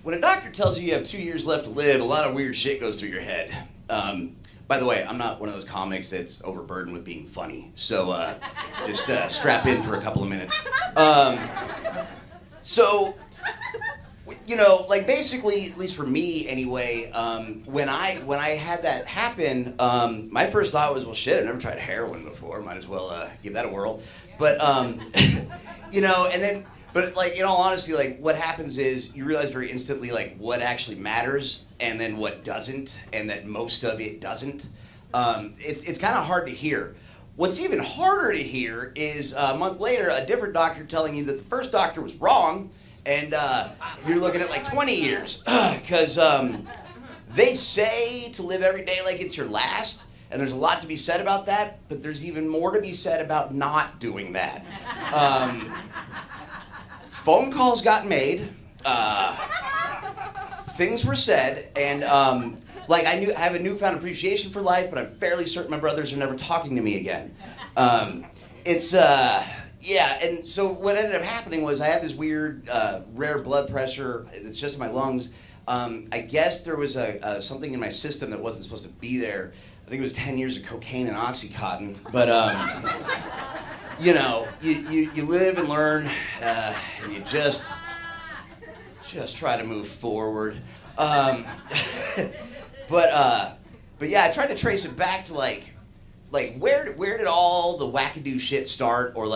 When a doctor tells you you have 2 years left to live, a lot of weird shit goes through your head. By the way, I'm not one of those comics that's overburdened with being funny, so just strap in for a couple of minutes. Like basically, at least for me anyway, when I had that happen, my first thought was, well, shit, I've never tried heroin before. Might as well give that a whirl. But But like in all honesty, like what happens is you realize very instantly like what actually matters and then what doesn't, and that most of it doesn't. It's kind of hard to hear. What's even harder to hear is a month later, a different doctor telling you that the first doctor was wrong, and you're looking at like 20 years, because they say to live every day like it's your last, and there's a lot to be said about that, but there's even more to be said about not doing that. Phone calls got made, things were said, and I have a newfound appreciation for life, but I'm fairly certain my brothers are never talking to me again. And so what ended up happening was I have this weird, rare blood pressure. It's just in my lungs. I guess there was something in my system that wasn't supposed to be there. I think it was 10 years of cocaine and Oxycontin, but you live and learn, and you just try to move forward. But yeah, I tried to trace it back to like where did all the wackadoo shit start, or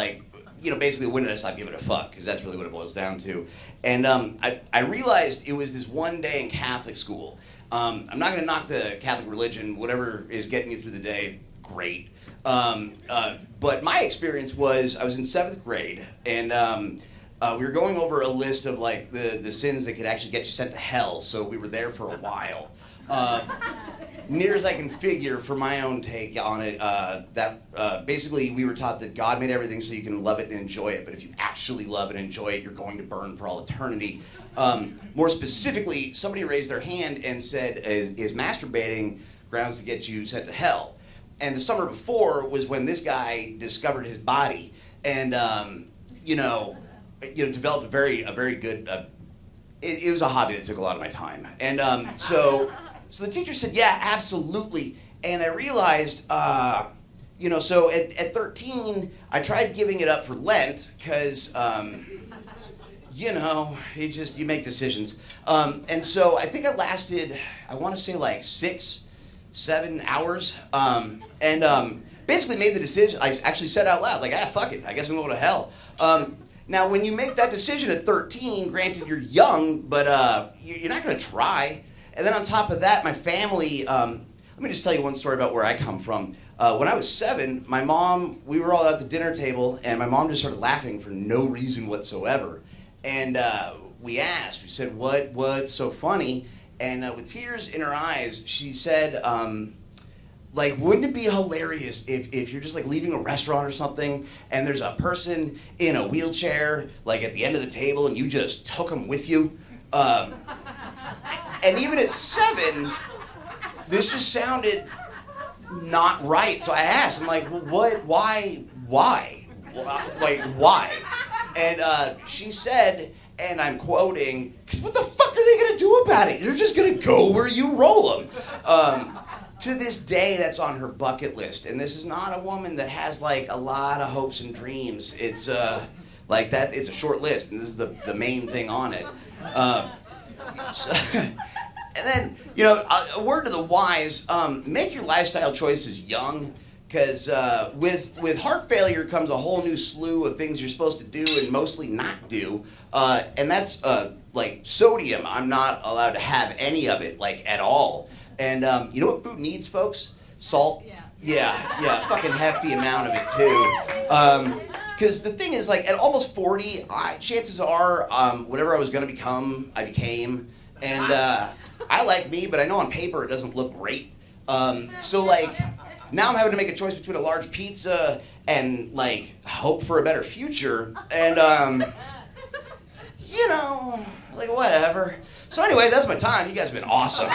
basically when did I stop giving a fuck? Because that's really what it boils down to. And I realized it was this one day in Catholic school. I'm not going to knock the Catholic religion. Whatever is getting you through the day, great. But my experience was I was in 7th grade, and we were going over a list of like the sins that could actually get you sent to hell. So we were there for a while. Near as I can figure, for my own take on it, basically we were taught that God made everything so you can love it and enjoy it, but if you actually love and enjoy it, you're going to burn for all eternity. More specifically, somebody raised their hand and said, is masturbating grounds to get you sent to hell? And the summer before was when this guy discovered his body, and developed a very good. It was a hobby that took a lot of my time, and so the teacher said, yeah, absolutely. And I realized, so at 13, I tried giving it up for Lent because, you make decisions. And so I think I lasted, I want to say like 6-7 hours, and basically made the decision. I actually said out loud, like, fuck it, I guess I'm going to hell. Now, when you make that decision at 13, granted you're young, but you're not going to try. And then on top of that, my family, let me just tell you one story about where I come from. When I was 7, my mom, we were all at the dinner table, and my mom just started laughing for no reason whatsoever. And we asked, we said, what's so funny? And with tears in her eyes, she said, wouldn't it be hilarious if you're just like leaving a restaurant or something, and there's a person in a wheelchair, like at the end of the table, and you just took them with you? And even at 7, this just sounded not right. So I asked, I'm like, what, why? Like, why? And she said, and I'm quoting, because what the fuck are they going to do about it? You're just going to go where you roll them. To this day, that's on her bucket list. And this is not a woman that has like a lot of hopes and dreams. It's like that. It's a short list, and this is the main thing on it. And then, a word to the wise, make your lifestyle choices young, because with heart failure comes a whole new slew of things you're supposed to do and mostly not do. And that's like sodium. I'm not allowed to have any of it, like at all. And you know what food needs, folks? Salt. Yeah, fucking hefty amount of it too. Because the thing is, like, at almost 40, chances are, whatever I was going to become, I became. And I like me, but I know on paper it doesn't look great. So, like, now I'm having to make a choice between a large pizza and, like, hope for a better future. And, like, whatever. So anyway, that's my time. You guys have been awesome.